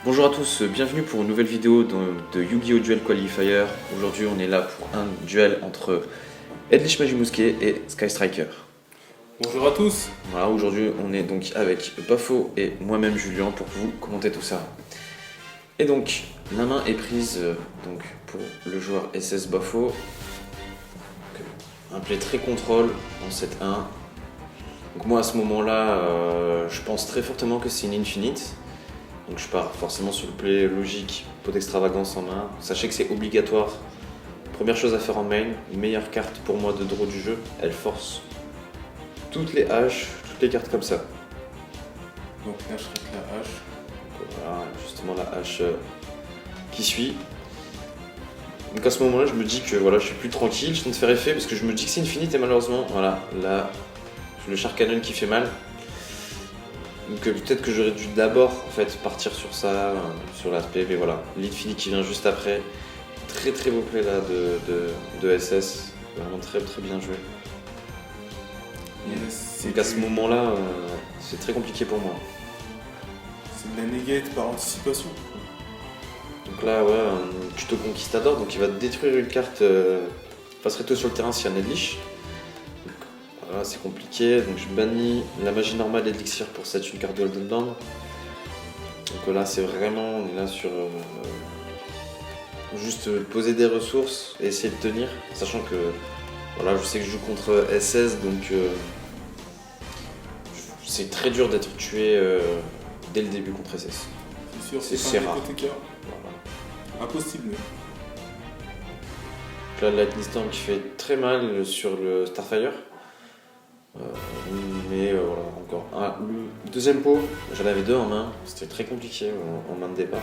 Bonjour à tous, bienvenue pour une nouvelle vidéo de Yu-Gi-Oh! Duel Qualifier. Aujourd'hui on est là pour un duel entre Eldritch Magie Mousquet et Sky Striker. Bonjour à tous. Voilà, aujourd'hui on est donc avec Bafo et moi-même Julien pour vous commenter tout ça. Et donc la main est prise donc, pour le joueur SS Bafo. Donc, un play très contrôle en 7-1. Donc moi à ce moment-là, je pense très fortement que c'est une infinite. Donc je pars forcément sur le play logique, pot d'extravagance en main. Sachez que c'est obligatoire. Première chose à faire en main, meilleure carte pour moi de draw du jeu, elle force toutes les haches, toutes les cartes comme ça. Donc là je traite la hache. Donc, voilà, justement la hache qui suit. Donc à ce moment-là, je me dis que voilà, je suis plus tranquille, je tente de faire effet parce que je me dis que c'est infinite et malheureusement, voilà, là, le Shark Cannon qui fait mal. Donc peut-être que j'aurais dû d'abord en fait partir sur ça, sur l'aspect, mais voilà, l'Infinite qui vient juste après. Très très beau play là de SS, vraiment très très bien joué. Donc à ce moment-là, c'est très compliqué pour moi. C'est de la négate par anticipation. Donc là, ouais, un tuto conquistador, donc il va détruire une carte face recto sur le terrain s'il y a un Eldritch. Voilà, c'est compliqué, donc je bannis la magie normale d'Elixir pour cette une carte de Golden Band. Donc là, c'est vraiment, on est là sur juste poser des ressources et essayer de tenir, sachant que voilà, je sais que je joue contre SS, donc c'est très dur d'être tué dès le début contre SS. C'est sûr, C'est pas un rare. hypothécaire. Voilà. Impossible. Donc là, Lightning Storm qui fait très mal sur le Starfire. Mais voilà, encore un. Le deuxième pot, j'en avais deux en main, c'était très compliqué en main de départ.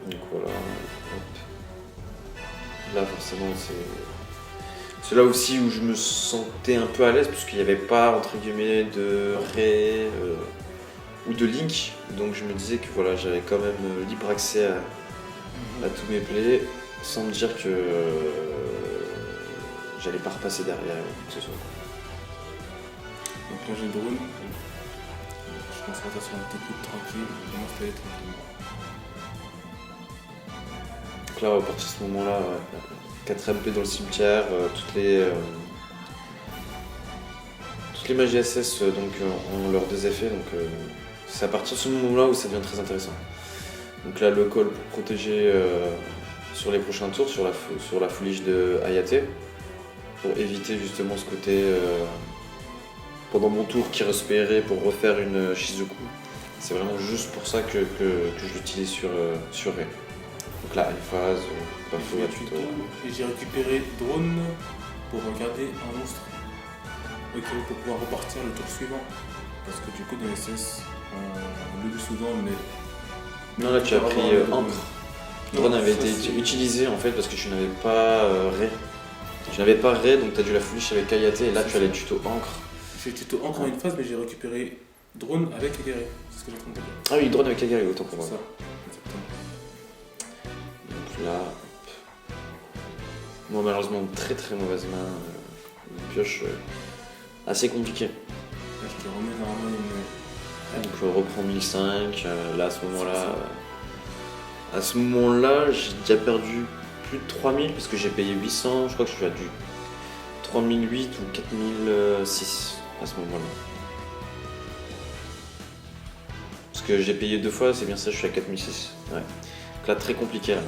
Donc voilà, hop. Là forcément c'est là aussi où je me sentais un peu à l'aise parce qu'il n'y avait pas entre guillemets de Ray ou de Link, donc je me disais que voilà, j'avais quand même libre accès à tous mes plays sans me dire que j'allais pas repasser derrière ou que ce soit. Donc là j'ai drone. Je concentre sur un petit coup tranquille. Je vais m'installer tranquillement. Donc là on va partir à ce moment-là, 4 MP dans le cimetière, toutes les magies SS donc, ont leurs deux effets, donc c'est à partir de ce moment-là où ça devient très intéressant. Donc là le call pour protéger sur les prochains tours, sur la foolish de Hayate, pour éviter justement ce côté pendant mon tour qui respérait pour refaire une Shizuku. C'est vraiment juste pour ça que je l'utilise sur Ray. Donc là, Alphaz, Bafo, Tuto. Et j'ai récupéré drone pour regarder un monstre. Ok, pour pouvoir repartir le tour suivant. Parce que du coup dans SS, on le dit souvent, mais. Non, là tu as pris Encre. Drone avait été utilisé en fait parce que tu n'avais pas Ray. Tu n'avais pas Ray, donc tu as dû la foolish avec Hayate et là tu as les tutos Encre. J'ai tuto Encre en une phase, mais j'ai récupéré drone avec Aguerri. C'est ce que j'ai en train de dire. Ah oui, drone avec Aguerri, autant pour moi. C'est ça, exactement. Donc là, moi malheureusement très très mauvaise main, une pioche assez compliquée. Là, je te remets normalement une. Donc je reprends 1005, là à ce moment-là j'ai déjà perdu plus de 3000 parce que j'ai payé 800, je crois que je suis à du 3008 ou 4006 à ce moment-là. Parce que j'ai payé deux fois, c'est bien ça, je suis à 4006. Ouais. Donc là très compliqué là.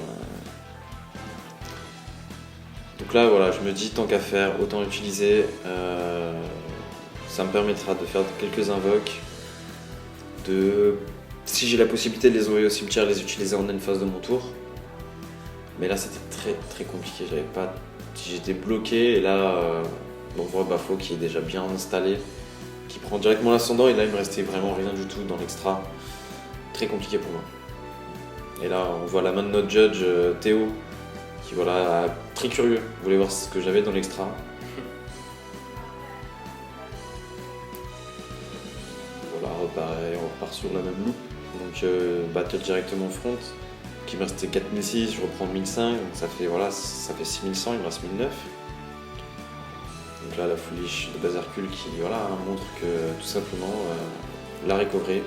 Donc là voilà, je me dis tant qu'à faire, autant utiliser. Ça me permettra de faire quelques invoques. Si j'ai la possibilité de les envoyer au cimetière, les utiliser en end phase de mon tour. Mais là c'était très très compliqué, j'étais bloqué et là on voit Bafo qui est déjà bien installé, qui prend directement l'ascendant et là il me restait vraiment rien du tout dans l'extra. Très compliqué pour moi. Et là on voit la main de notre judge Théo qui voilà très curieux, voulait voir ce que j'avais dans l'extra. Voilà, on repart sur la même loupe. Donc battle directement front, qui me restait 4006, je reprends 1005, donc ça fait 6100, il me reste 1009. Donc là la foolish de Bazarcule qui voilà, montre que tout simplement la recovery.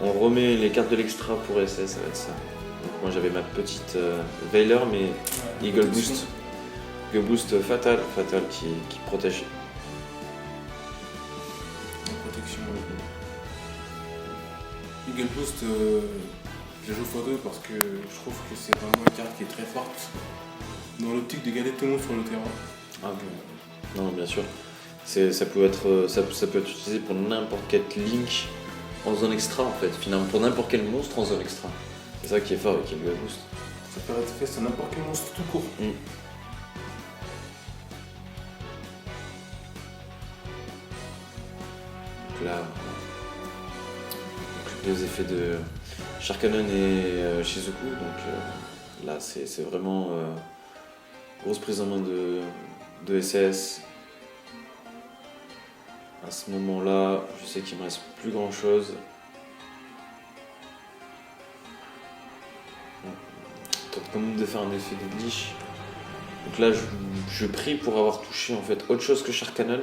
On remet les cartes de l'extra pour SS, ça va être ça. Donc moi j'avais ma petite Veiler, mais Ouais, Eagle protection. Boost. Eagle Boost Fatal qui protège. La protection. Eagle Boost, je joue x2 parce que je trouve que c'est vraiment une carte qui est très forte dans l'optique de garder tout le monde sur le terrain. Ah bon. Non, bien sûr. Ça peut être utilisé pour n'importe quel link en zone extra en fait. Finalement, pour n'importe quel monstre en zone extra. C'est ça qui est fort avec Eagle Boost. Ça peut être fait sur n'importe quel monstre tout court. Donc là, donc, les effets de Sharkanon et Shizuku. Donc là, c'est vraiment grosse prise en main de SS. À ce moment-là, je sais qu'il me reste plus grand chose. Tente quand même de faire un effet de glitch. Donc là, je prie pour avoir touché en fait autre chose que Sharkanon.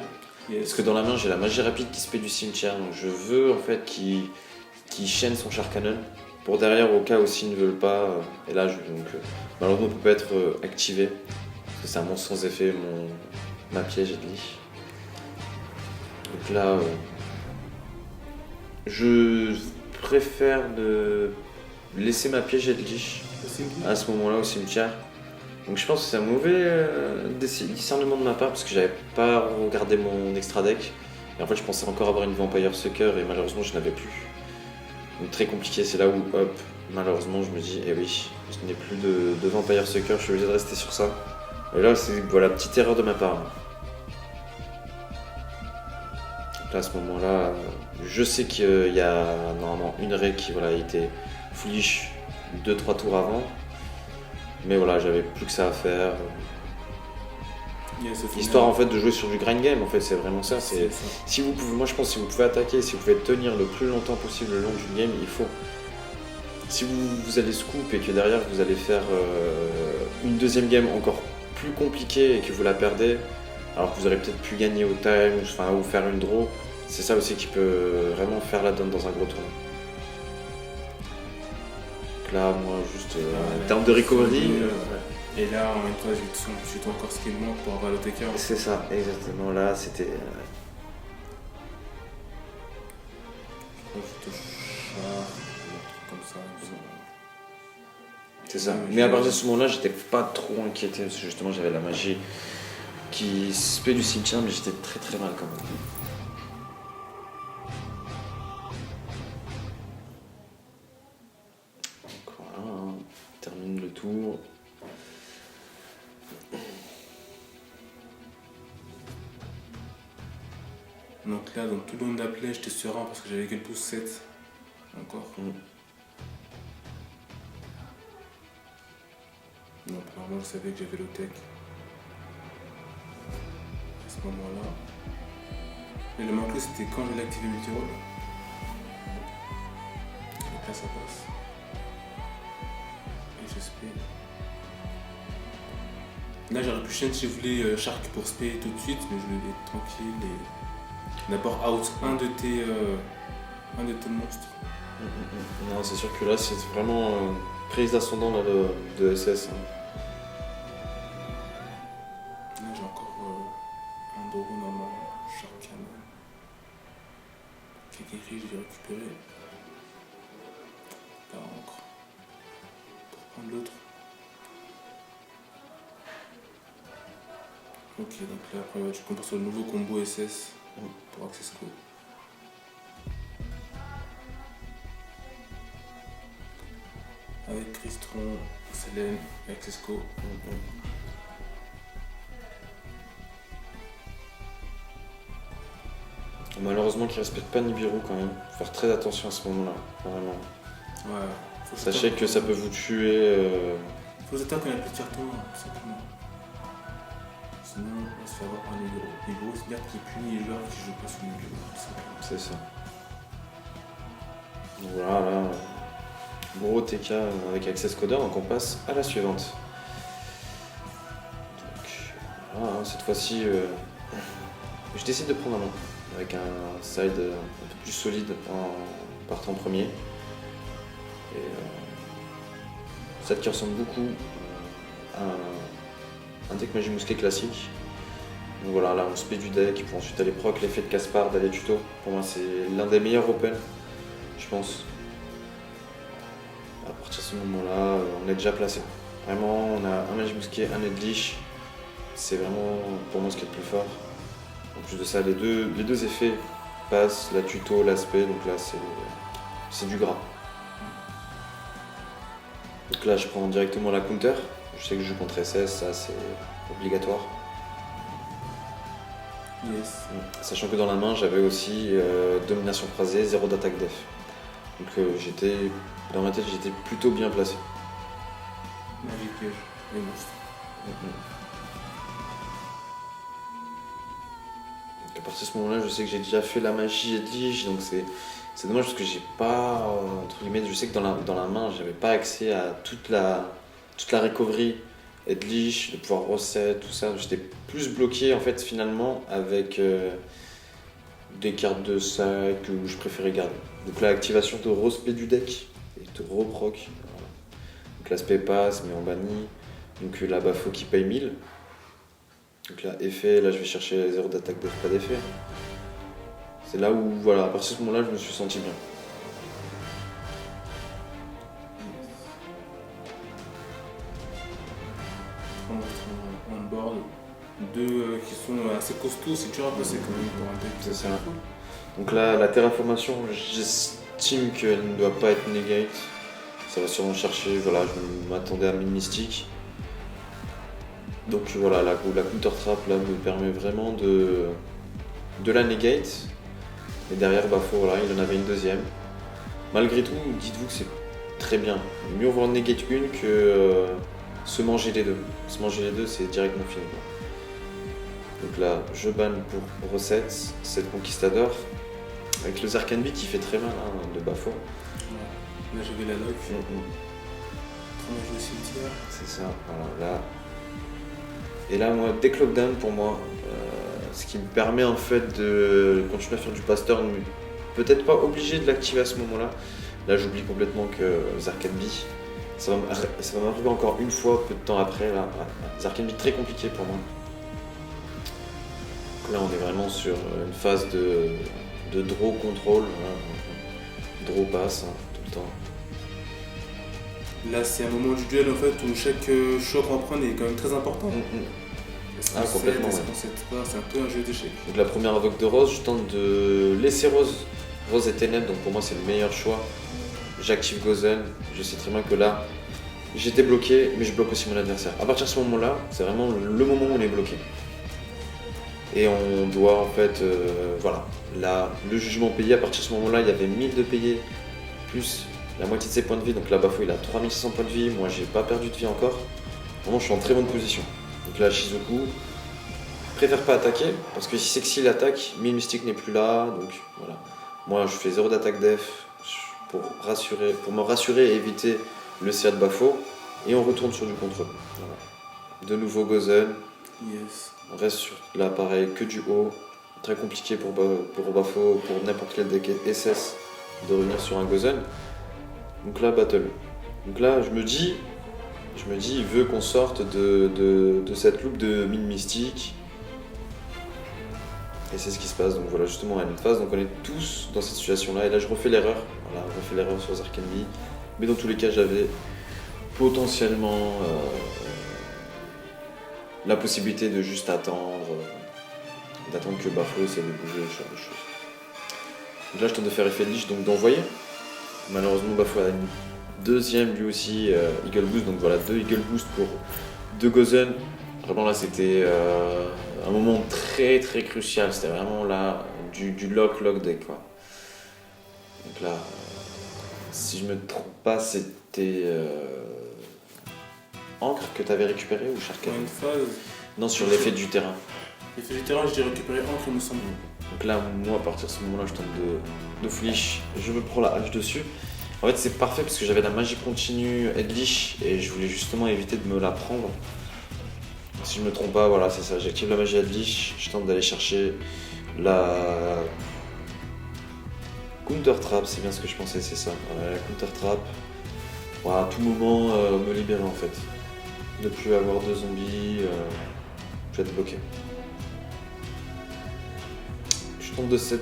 Parce que dans la main, j'ai la magie rapide qui se fait du cimetière. Donc je veux en fait qu'il chaîne son Sharkanon. Pour derrière, au cas où s'il ne veut pas. Et là, malheureusement, ne peut pas être activé. Parce que c'est un monstre sans effet, ma piège est glitch. Donc là, je préfère de laisser ma piège et glitch à ce moment-là au cimetière. Donc je pense que c'est un mauvais discernement de ma part parce que j'avais pas regardé mon extra deck. Et en fait je pensais encore avoir une Vampire Sucker et malheureusement je n'avais plus. Donc très compliqué, c'est là où hop, malheureusement je me dis eh oui, je n'ai plus de Vampire Sucker, je suis obligé de rester sur ça. Et là c'est voilà, petite erreur de ma part. Donc là à ce moment-là, je sais qu'il y a normalement une ré qui voilà, a été foolish 2-3 tours avant. Mais voilà, j'avais plus que ça à faire. Histoire en fait de jouer sur du grind game, en fait, c'est vraiment ça. C'est ça. Si vous pouvez, moi je pense que si vous pouvez attaquer, si vous pouvez tenir le plus longtemps possible le long du game, il faut. Si vous allez scoop et que derrière vous allez faire une deuxième game encore plus compliquée et que vous la perdez, alors que vous aurez peut-être pu gagner au time ou faire une draw, c'est ça aussi qui peut vraiment faire la donne dans un gros tournoi. Donc là, moi juste en termes de recovery. Et là, en même temps, je suis encore skill moins pour avoir le TK. C'est ça, exactement. Là, c'était. Je te char, un truc comme ça. C'est ça. Mais à partir de ce moment-là, j'étais pas trop inquiété parce que justement, j'avais la magie qui se fait du cimetière, mais j'étais très très mal quand même. Donc voilà, on termine le tour. Donc là, tout le long de la play, j'étais serein parce que j'avais Eagle Boost 7. Encore. Donc normalement, je savais que j'avais le tech. À ce moment-là. Et le manque c'était quand j'ai activé multi-roll. Donc là, ça passe. Et je spé. Là, j'aurais pu chaîne si je voulais Shark pour spé tout de suite, mais je voulais être tranquille et d'abord out un de tes monstres. Non, c'est sûr que là, c'est vraiment prise d'ascendant là, de SS. Hein. Là, j'ai encore un drone dans mon Sharkan. Qui est écrit, je vais récupérer. Là, encore. Pour prendre l'autre. Ok, donc là, après, je compare sur le nouveau combo SS pour Access Code. Avec Crystron, Selene, Access Code. Malheureusement, qu'ils respectent pas Nibiru quand même. Faut faire très attention à ce moment-là, vraiment. Ouais. Sachez que ça peut vous tuer. Faut se taper un petit tour, simplement. Sinon, on va se faire avoir par Nibiru. Nibiru, c'est une carte qui punit les joueurs qui jouent pas sur Nibiru. C'est ça. Voilà, gros TK avec Access Coder, donc on passe à la suivante. Donc, voilà, cette fois-ci, je décide de prendre un main avec un side un peu plus solide partent en premier. Et set qui ressemble beaucoup à un deck magie mousquet classique. Donc voilà, là on se paie du deck pour ensuite aller proc l'effet de Caspar, d'aller tuto. Pour moi c'est l'un des meilleurs open, je pense. À partir de ce moment-là, on est déjà placé. Vraiment, on a un magie mousquet, un Edlich. C'est vraiment pour moi ce qui est le plus fort. En plus de ça, les deux effets passent, la tuto, l'aspect, donc là c'est du gras. Donc là je prends directement la counter. Je sais que je joue contre SS, ça c'est obligatoire. Yes. Sachant que dans la main j'avais aussi domination phrasée, 0 d'attaque def. Donc dans ma tête j'étais plutôt bien placé. Magie piège et monstre. Donc à partir de ce moment-là je sais que j'ai déjà fait la magie Edlich, donc c'est dommage parce que j'ai pas, entre guillemets, je sais que dans la main j'avais pas accès à toute la recovery. Edlich, le pouvoir reset, tout ça, j'étais plus bloqué en fait finalement avec des cartes de sac où je préférais garder. Donc l'activation de respect du deck et de reproc. Voilà. Donc l'aspect passe mais on bannit. Donc la Bafo qui paye 1000. Donc là effet, là je vais chercher 0 d'attaque, pas d'effet. C'est là où voilà, à partir de ce moment-là je me suis senti bien. On board. Deux qui sont assez costauds, c'est dur à passer quand même pour un deck. C'est ça. Donc là, la terraformation, j'estime qu'elle ne doit pas être negate. Ça va sûrement chercher, voilà, je m'attendais à mine mystique. Donc voilà, la counter trap là me permet vraiment de la negate. Et derrière Bafo, voilà, il en avait une deuxième. Malgré tout, dites-vous que c'est très bien. Mieux on va en negate une que se manger les deux. Se manger les deux, c'est directement fini. Donc là, je banne pour reset cette Conquistador. Avec le Zarkanbi qui fait très mal de Bafo. Là j'avais la lock. Quand on joue au cimetière. C'est ça, voilà, là. Et là, moi, deck lockdown pour moi, ce qui me permet en fait de continuer à faire du pass-turn, mais peut-être pas obligé de l'activer à ce moment-là. Là, j'oublie complètement que Zarkanbi, ça va m'arriver encore une fois, peu de temps après. Là. Zarkanbi très compliqué pour moi. Donc là, on est vraiment sur une phase de draw control, draw pass tout le temps. Là, c'est un moment du duel en fait où chaque choix qu'on prend est quand même très important. Ah, complètement. C'est un peu un jeu d'échecs. Donc la première invoque de Rose, je tente de laisser Rose et Ténèbres, donc pour moi c'est le meilleur choix. J'active Gozen, je sais très bien que là, j'étais bloqué, mais je bloque aussi mon adversaire. À partir de ce moment-là, c'est vraiment le moment où on est bloqué. Et on doit en fait, voilà, là, le jugement payé, à partir de ce moment-là, il y avait 1000 de payé, plus la moitié de ses points de vie, donc là Bafo il a 3600 points de vie, moi j'ai pas perdu de vie encore. Vraiment je suis en très bonne position. Donc là Shizuku préfère pas attaquer, parce que si c'est que s'il attaque, Mille Mystique n'est plus là, donc voilà. Moi je fais 0 d'attaque def pour me rassurer et éviter le CA de Bafo, et on retourne sur du contrôle. Voilà. De nouveau Gozen. Yes. On reste sur là pareil, que du haut, très compliqué pour Bafo, pour n'importe quel deck SS de revenir sur un Gozen. Donc là battle. Donc là je me dis il veut qu'on sorte de cette loupe de mine mystique. Et c'est ce qui se passe, donc voilà justement à une phase, donc on est tous dans cette situation là, et là je refais l'erreur, voilà, on refait l'erreur sur Zarkanbi, mais dans tous les cas j'avais potentiellement la possibilité de juste attendre que Bafo essaie de bouger, ce genre de choses. Donc là je tente de faire effet liche, donc d'envoyer. Malheureusement Bafo a une deuxième lui aussi Eagle Boost, donc voilà 2 Eagle Boost pour 2 Gozen. Vraiment là c'était un moment très très crucial, c'était vraiment là du lock deck quoi. Donc là, si je me trompe pas, c'était Ancre que tu avais récupéré ou Sharkan? Une phase. Non, sur l'effet du terrain. L'effet du terrain, j'ai récupéré Ancre, il me semble. Donc là, moi, à partir de ce moment-là, je tente de flish, je me prends la hache dessus. En fait, c'est parfait parce que j'avais la magie continue Edlich et je voulais justement éviter de me la prendre. Si je me trompe pas, voilà, c'est ça. J'active la magie Edlich, je tente d'aller chercher la Counter Trap, c'est bien ce que je pensais, c'est ça. Voilà, la Counter Trap. Voilà, à tout moment, me libérer en fait. Ne plus avoir de zombies, je vais être bloqué. Je tombe de 7-2.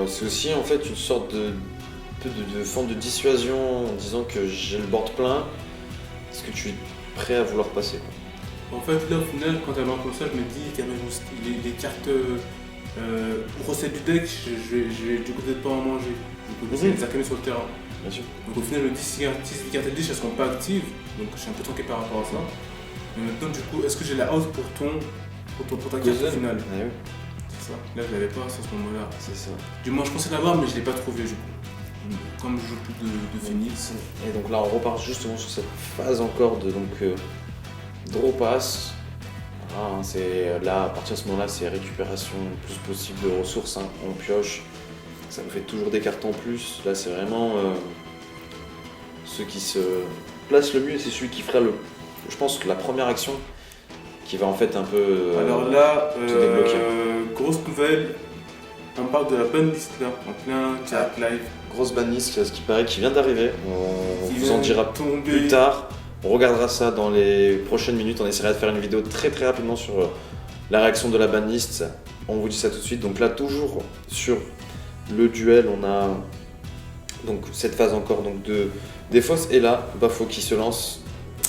C'est aussi en fait une sorte de forme de dissuasion en disant que j'ai le board plein. Est-ce que tu es prêt à vouloir passer quoi. En fait, là, au final, quand elle va comme ça, je me dis qu'il y a les cartes recettes du deck, je vais du coup peut-être pas en manger. Du coup, c'est les accamer sur le terrain. Bien sûr. Donc au final, le 10 cartes de elles seront pas actives, donc je suis un peu tranquille par rapport à ça. Mais maintenant, du coup, est-ce que j'ai la house pour ta carte au final? Ah oui. C'est ça. Là, je l'avais pas à ce moment-là. C'est ça. Du moins, je pensais l'avoir, mais je l'ai pas trouvé du coup. Comme je joue plus de Phoenix. Et donc là, on repart justement sur cette phase encore de draw pass. Voilà, hein, c'est là, à partir de ce moment-là, c'est récupération le plus possible de ressources. Hein. On pioche. Ça nous fait toujours des cartes en plus. Là, c'est vraiment ceux qui se placent le mieux. C'est celui qui fera je pense que la première action qui va en fait un peu. Alors là, tout débloquer. grosse nouvelle. On parle de la banlist là, en plein chat live. Grosse banlist, ce qui paraît qui vient d'arriver. On Qui vous en vient dira tomber. plus tard. On regardera ça dans les prochaines minutes. On essaiera de faire une vidéo très très rapidement sur la réaction de la banlist. On vous dit ça tout de suite. Donc là, toujours sur le duel, on a donc cette phase encore donc de Défausse et là, Bafo qui se lance.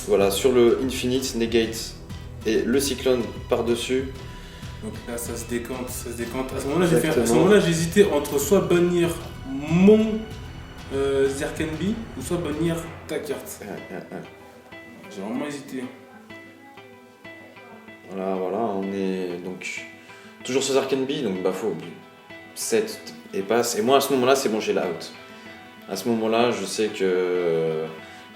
Voilà, sur le Infinite, Negate et le Cyclone par-dessus. Donc là, ça se décante. À ce Exactement. moment-là, j'hésitais entre soit bannir mon Zerkenby ou soit bannir ta carte. J'ai vraiment hésité. Voilà, on est donc toujours sur Zarkenby, donc Bafo 7 et passe. Et moi à ce moment-là, c'est bon, j'ai la out. À ce moment-là, je sais que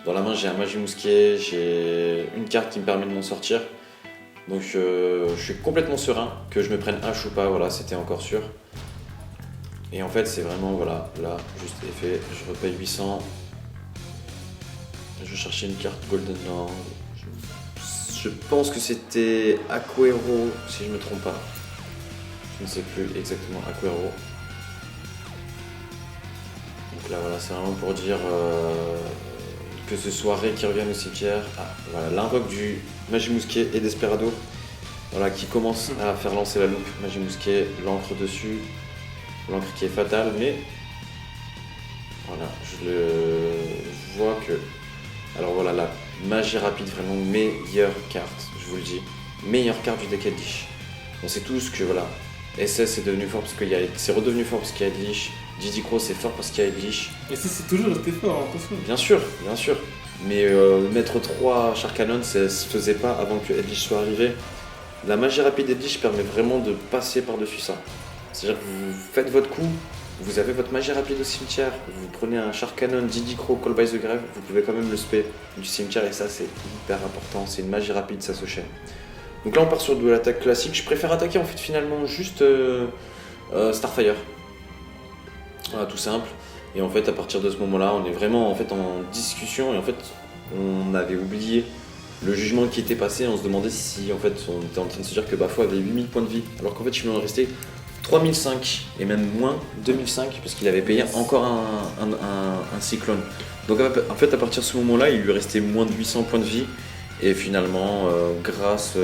dans la main, j'ai un Magie Mousquet, j'ai une carte qui me permet de m'en sortir. Donc je suis complètement serein que je me prenne H ou pas, voilà, c'était encore sûr. Et en fait, c'est vraiment, voilà, là, juste effet, je repaye 800. Je cherchais une carte Golden Land. Je pense que c'était Aquero, si je me trompe pas. Je ne sais plus exactement Aquero. Donc là, voilà, c'est vraiment pour dire que ce soit Ray qui revienne au cimetière. Ah, voilà, l'invoque du Magie Mousquet et Desperado. Voilà, qui commence à faire lancer la loupe. Magie Mousquet, l'encre dessus. L'encre qui est fatale, mais voilà, je vois que. Alors voilà, la magie rapide, vraiment meilleure carte, je vous le dis. Meilleure carte du deck Edlich. On sait tous que voilà, SS est devenu fort parce qu'il y a. C'est redevenu fort parce qu'il y a Edlich. Didi Cross est fort parce qu'il y a Edlich. Et si c'est toujours resté fort, attention. Bien sûr. Mais mettre 3 Char Cannon, ça se faisait pas avant que Edlich soit arrivé. La magie rapide Edlich permet vraiment de passer par-dessus ça. C'est-à-dire que vous faites votre coup, vous avez votre magie rapide au cimetière, vous prenez un Char Cannon, Didi Crow, Call by the Grave, vous pouvez quand même le spé du cimetière et ça c'est hyper important, c'est une magie rapide, ça se chaîne. Donc là on part sur de l'attaque classique, je préfère attaquer en fait finalement juste Starfire. Voilà, tout simple. Et en fait à partir de ce moment-là on est vraiment en fait en discussion et en fait on avait oublié le jugement qui était passé, on se demandait si en fait on était en train de se dire que Bafo avait 8000 points de vie alors qu'en fait je lui en restais 3005 et même moins 2005 parce qu'il avait payé encore un cyclone. Donc en fait à partir de ce moment-là il lui restait moins de 800 points de vie et finalement grâce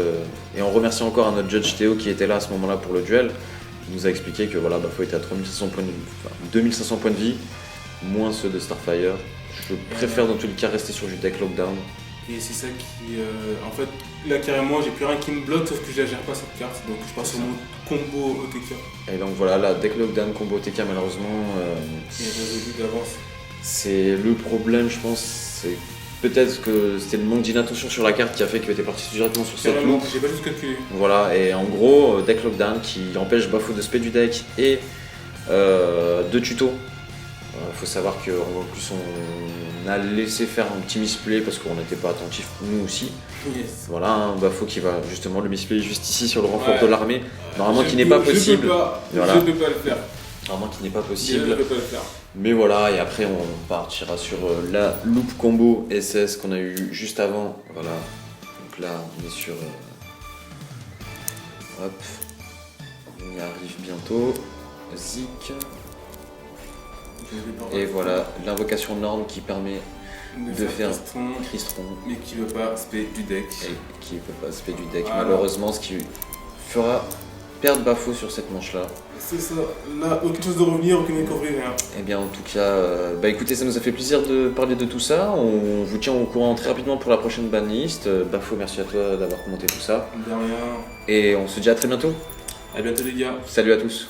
et on remercie encore à notre judge Théo qui était là à ce moment-là pour le duel, il nous a expliqué que voilà Bafo était à 3500 points de vie, enfin, 2500 points de vie moins ceux de Starfire. Je préfère dans tous les cas rester sur du deck lockdown. Et c'est ça qui. En fait, là carrément, j'ai plus rien qui me bloque, sauf que je la gère pas cette carte. Donc je passe sur mon combo OTK. Et donc voilà, la deck lockdown combo OTK malheureusement. Qui est résolu d'avance. C'est le problème, je pense. C'est peut-être que c'était le manque d'inattention sur la carte qui a fait que tu es parti directement sur cette Carrément, loupe. j'ai pas juste calculé. Voilà, et en gros, deck lockdown qui empêche Bafo de spé du deck et de tuto. Faut savoir qu'en plus on a laissé faire un petit misplay parce qu'on n'était pas attentif nous aussi. Yes. Voilà, un Bafo qui va justement le misplay juste ici sur le renfort Ouais. de l'armée. Normalement qui n'est pas possible. Voilà. Je peux pas le faire. Normalement qui n'est pas Je possible. ne peux pas le faire. Mais voilà, et après on partira sur la loop combo SS qu'on a eu juste avant. Voilà, donc là on est sur. Hop, on y arrive bientôt. Zik. Et voilà, l'invocation norme qui permet de faire Crystron. Mais qui ne veut pas spé du deck. Et qui ne peut pas spé du deck, Voilà. malheureusement, ce qui fera perdre Bafo sur cette manche-là. C'est ça, là, aucune chose de revenir, aucune recovery, rien. Eh bien, en tout cas, bah écoutez, ça nous a fait plaisir de parler de tout ça. On vous tient au courant très rapidement pour la prochaine banlist. Bafo, merci à toi d'avoir commenté tout ça. De rien. Et on se dit à très bientôt. À bientôt les gars. Salut à tous.